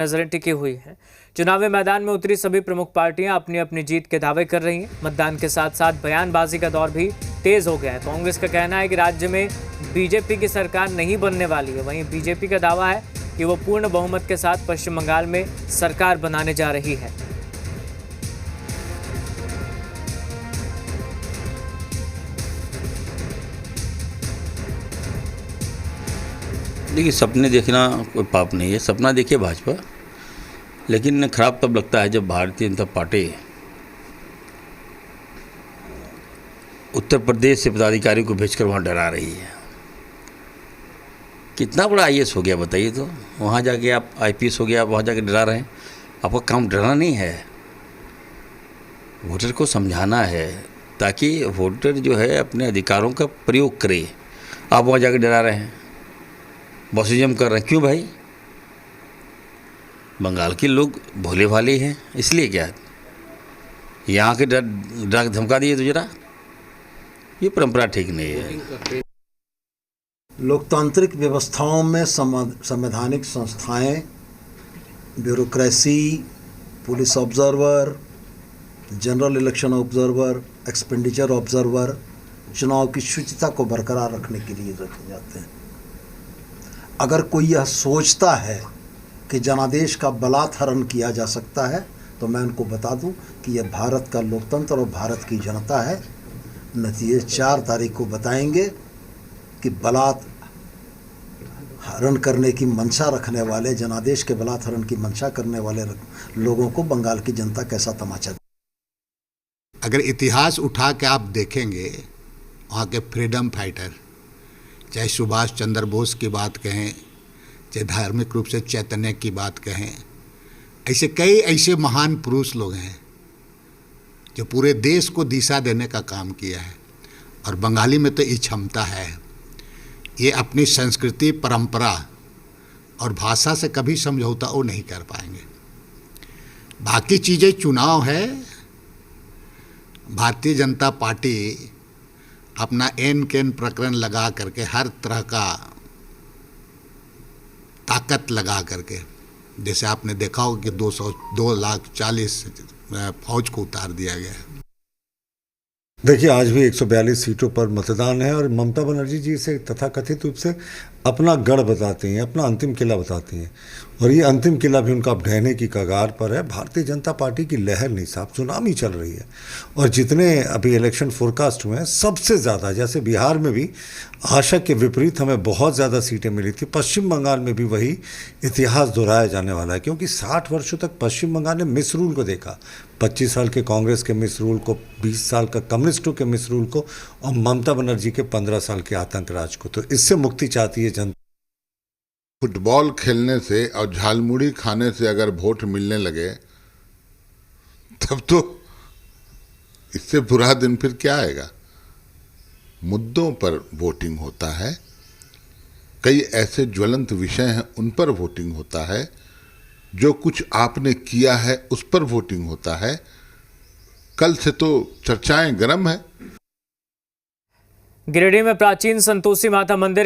नजरें टिकी हुई हैं। चुनावी मैदान में उतरी सभी प्रमुख पार्टियां अपनी अपनी जीत के दावे कर रही हैं। मतदान के साथ साथ बयानबाजी का दौर भी तेज हो गया है। कांग्रेस का कहना है कि राज्य में बीजेपी की सरकार नहीं बनने वाली है। वहीं बीजेपी का दावा है कि वो पूर्ण बहुमत के साथ पश्चिम बंगाल में सरकार बनाने जा रही है। देखिए, सपने देखना कोई पाप नहीं है। सपना देखिए भाजपा, लेकिन खराब तब लगता है जब भारतीय जनता पार्टी उत्तर प्रदेश से पदाधिकारी को भेजकर वहाँ डरा रही है। कितना बड़ा आईएएस हो गया बताइए तो। वहाँ जाके आप आईपीएस हो गया, आप वहाँ जाके डरा रहे हैं। आपका काम डराना नहीं है, वोटर को समझाना है ताकि वोटर जो है अपने अधिकारों का प्रयोग करे। आप वहाँ जाके डरा रहे हैं, बॉसिज्म कर रहे हैं। क्यों भाई? बंगाल के लोग भोले भाले हैं, इसलिए क्या यहाँ के डर धमका दिए तो जरा, ये परंपरा ठीक नहीं है। लोकतांत्रिक व्यवस्थाओं में संवैधानिक संस्थाएं, bureaucracy, police observer, general election observer, expenditure observer चुनाव की शुचिता को बरकरार रखने के लिए रखे जाते हैं। अगर कोई यह सोचता है कि जनादेश का बलात्कार किया जा सकता है तो मैं उनको बता दूं कि यह भारत का लोकतंत्र और भारत की जनता है। नतीजे 4 तारीख को बताएंगे कि बलात्कार करने की मंशा रखने वाले, जनादेश के बलात्कार की मंशा करने वाले लोगों को बंगाल की जनता कैसा तमाचा। अगर इतिहास उठा के आप देखेंगे, वहाँ के फ्रीडम फाइटर, चाहे सुभाष चंद्र बोस की बात कहें, चाहे धार्मिक रूप से चैतन्य की बात कहें, ऐसे कई ऐसे महान पुरुष लोग हैं जो पूरे देश को दिशा देने का काम किया है। और बंगाली में तो ये क्षमता है, ये अपनी संस्कृति, परंपरा और भाषा से कभी समझौता वो नहीं कर पाएंगे। बाकी चीज़ें चुनाव है। भारतीय जनता पार्टी अपना एन केन प्रकरण लगा करके, हर तरह का ताकत लगा करके, जैसे आपने देखा हो कि 2,40,000 फौज को उतार दिया गया है। देखिए, आज भी 142 सीटों पर मतदान है और ममता बनर्जी जी से तथाकथित रूप से अपना गढ़ बताती हैं, अपना अंतिम किला बताती हैं। और ये अंतिम किला भी उनका अब ढहने की कगार पर है। भारतीय जनता पार्टी की लहर नहीं साहब, सुनामी चल रही है। और जितने अभी इलेक्शन फोरकास्ट हुए हैं, सबसे ज़्यादा, जैसे बिहार में भी आशा के विपरीत हमें बहुत ज़्यादा सीटें मिली थी, पश्चिम बंगाल में भी वही इतिहास दोहराया जाने वाला है। क्योंकि 60 वर्षों तक पश्चिम बंगाल ने मिसरूल को देखा, 25 साल के कांग्रेस के मिसरूल को, 20 साल का कम्युनिस्टों के मिसरूल को, और ममता बनर्जी के 15 साल के आतंक राज को। तो इससे मुक्ति चाहती है जनता। फुटबॉल खेलने से और झालमुड़ी खाने से अगर वोट मिलने लगे तब तो इससे बुरा दिन फिर क्या आएगा। मुद्दों पर वोटिंग होता है, कई ऐसे ज्वलंत विषय हैं उन पर वोटिंग होता है, जो कुछ आपने किया है उस पर वोटिंग होता है। कल से तो चर्चाएं गर्म है। गिरिडीह में प्राचीन संतोषी माता मंदिर